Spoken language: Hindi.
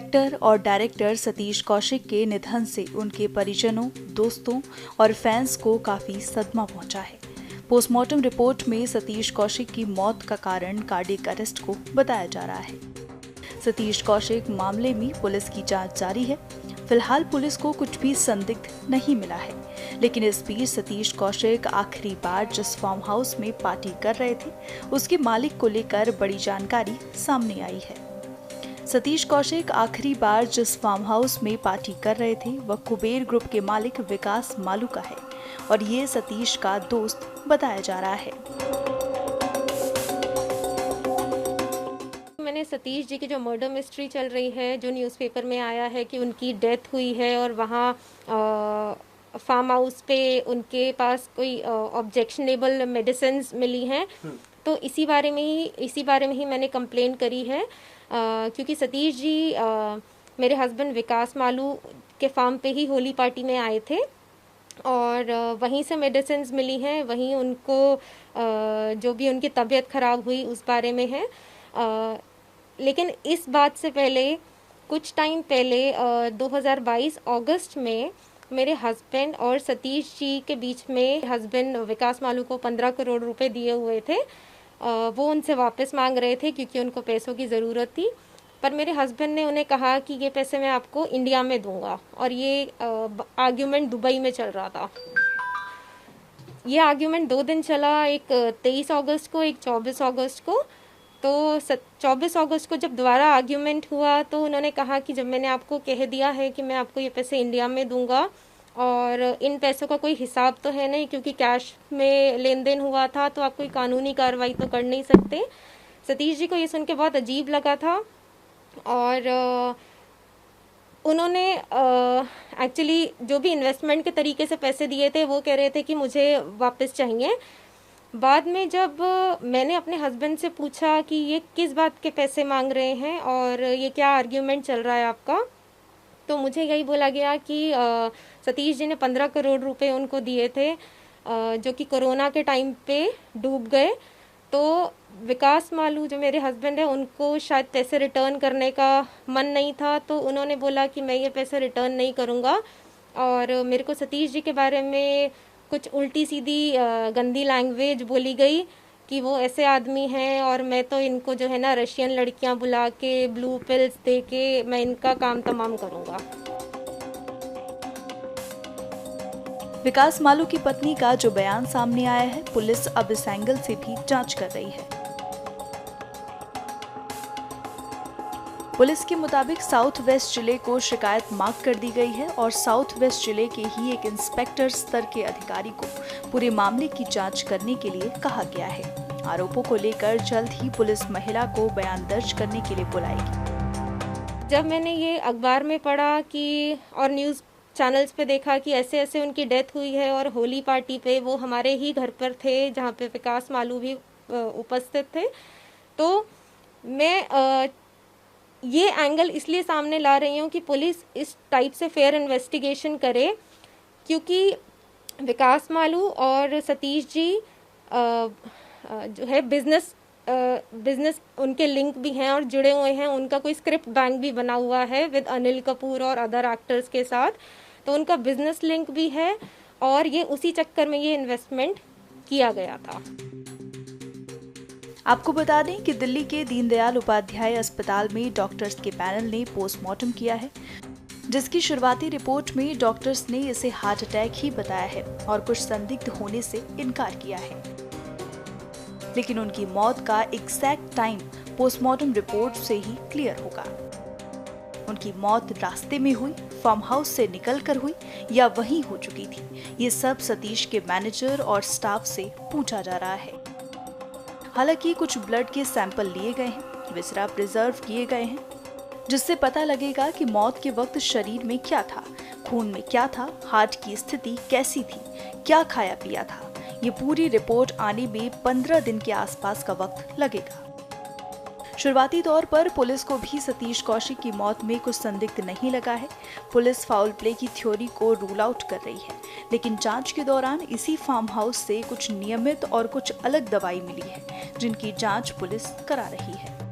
एक्टर और डायरेक्टर सतीश कौशिक के निधन से उनके परिजनों, दोस्तों और फैंस को काफी सदमा पहुंचा है। पोस्टमार्टम रिपोर्ट में सतीश कौशिक की मौत का कारण कार्डियक अरेस्ट को बताया जा रहा है। सतीश कौशिक मामले में पुलिस की जांच जारी है। फिलहाल पुलिस को कुछ भी संदिग्ध नहीं मिला है, लेकिन इस बीच सतीश कौशिक आखिरी बार जिस फार्म हाउस में पार्टी कर रहे थे, उसके मालिक को लेकर बड़ी जानकारी सामने आई है। सतीश कौशिक आखिरी बार जिस फार्म हाउस में पार्टी कर रहे थे वह कुबेर ग्रुप के मालिक विकास मालू का है और ये सतीश का दोस्त बताया जा रहा है। मैंने सतीश जी की जो मर्डर मिस्ट्री चल रही है, जो न्यूज़पेपर में आया है कि उनकी डेथ हुई है और वहाँ फार्म हाउस पे उनके पास कोई ऑब्जेक्शनेबल मेडिसिन्स मिली हैं, तो इसी बारे में ही मैंने कंप्लेन करी है। क्योंकि सतीश जी मेरे हस्बैंड विकास मालू के फार्म पे ही होली पार्टी में आए थे और वहीं से मेडिसिन्स मिली हैं, वहीं उनको जो भी उनकी तबीयत ख़राब हुई उस बारे में है। लेकिन इस बात से पहले कुछ टाइम पहले 2022 अगस्त में मेरे हस्बैंड और सतीश जी के बीच में हस्बैंड विकास मालू को 15 करोड़ रुपए दिए हुए थे। वो उनसे वापस मांग रहे थे क्योंकि उनको पैसों की ज़रूरत थी, पर मेरे हस्बैंड ने उन्हें कहा कि ये पैसे मैं आपको इंडिया में दूंगा और ये आर्ग्यूमेंट दुबई में चल रहा था। ये आर्ग्यूमेंट 2 दिन चला, एक 23 अगस्त को, एक 24 अगस्त को। तो 24 अगस्त को जब दोबारा आर्ग्यूमेंट हुआ तो उन्होंने कहा कि जब मैंने आपको कह दिया है कि मैं आपको ये पैसे इंडिया में दूंगा और इन पैसों का कोई हिसाब तो है नहीं क्योंकि कैश में लेन देन हुआ था, तो आप कोई कानूनी कार्रवाई तो कर नहीं सकते। सतीश जी को ये सुन के बहुत अजीब लगा था और उन्होंने एक्चुअली जो भी इन्वेस्टमेंट के तरीके से पैसे दिए थे वो कह रहे थे कि मुझे वापस चाहिए। बाद में जब मैंने अपने हस्बैंड से पूछा कि ये किस बात के पैसे मांग रहे हैं और ये क्या आर्ग्यूमेंट चल रहा है आपका, तो मुझे यही बोला गया कि सतीश जी ने 15 करोड़ रुपए उनको दिए थे जो कि कोरोना के टाइम पे डूब गए। तो विकास मालू जो मेरे हस्बैंड है उनको शायद पैसे रिटर्न करने का मन नहीं था, तो उन्होंने बोला कि मैं ये पैसे रिटर्न नहीं करूँगा और मेरे को सतीश जी के बारे में कुछ उल्टी सीधी गंदी लैंग्वेज बोली गई कि वो ऐसे आदमी हैं और मैं तो इनको जो है ना रशियन लड़कियां बुला के ब्लू पिल्स दे के मैं इनका काम तमाम करूंगा। विकास मालू की पत्नी का जो बयान सामने आया है, पुलिस अब इस एंगल से भी जांच कर रही है। पुलिस के मुताबिक साउथ वेस्ट जिले को शिकायत मार्क कर दी गई है और साउथ वेस्ट जिले के ही एक इंस्पेक्टर स्तर के अधिकारी को पूरे मामले की जांच करने के लिए कहा गया है। आरोपों को लेकर जल्द ही पुलिस महिला को बयान दर्ज करने के लिए बुलाएगी। जब मैंने ये अखबार में पढ़ा कि और न्यूज़ चैनल्स पे देखा कि ऐसे ऐसे उनकी डेथ हुई है और होली पार्टी पे वो हमारे ही घर पर थे जहाँ पे विकास मालू भी उपस्थित थे, तो मैं ये एंगल इसलिए सामने ला रही हूँ कि पुलिस इस टाइप से फेयर इन्वेस्टिगेशन करे, क्योंकि विकास मालू और सतीश जी जो है बिजनेस उनके लिंक भी हैं और जुड़े हुए हैं। उनका कोई स्क्रिप्ट बैंक भी बना हुआ है विद अनिल कपूर और अदर एक्टर्स के साथ, तो उनका बिजनेस लिंक भी है और ये उसी चक्कर में ये इन्वेस्टमेंट किया गया था। आपको बता दें कि दिल्ली के दीनदयाल उपाध्याय अस्पताल में डॉक्टर्स के पैनल ने पोस्टमार्टम किया है, जिसकी शुरुआती रिपोर्ट में डॉक्टर्स ने इसे हार्ट अटैक ही बताया है और कुछ संदिग्ध होने से इनकार किया है। लेकिन उनकी मौत का एग्जैक्ट टाइम पोस्टमार्टम रिपोर्ट से ही क्लियर होगा। उनकी मौत रास्ते में हुई, फार्म हाउस से निकलकर हुई या वहीं हो चुकी थी, ये सब सतीश के मैनेजर और स्टाफ से पूछा जा रहा है। हालांकि कुछ ब्लड के सैंपल लिए गए हैं, विसरा प्रिजर्व किए गए हैं, जिससे पता लगेगा कि मौत के वक्त शरीर में क्या था, खून में क्या था, हार्ट की स्थिति कैसी थी, क्या खाया पिया था। ये पूरी रिपोर्ट आने में 15 दिन के आसपास का वक्त लगेगा। शुरुआती तौर पर पुलिस को भी सतीश कौशिक की मौत में कुछ संदिग्ध नहीं लगा है। पुलिस फाउल प्ले की थ्योरी को रूल आउट कर रही है, लेकिन जांच के दौरान इसी फार्म हाउस से कुछ नियमित और कुछ अलग दवाई मिली है, जिनकी जांच पुलिस करा रही है।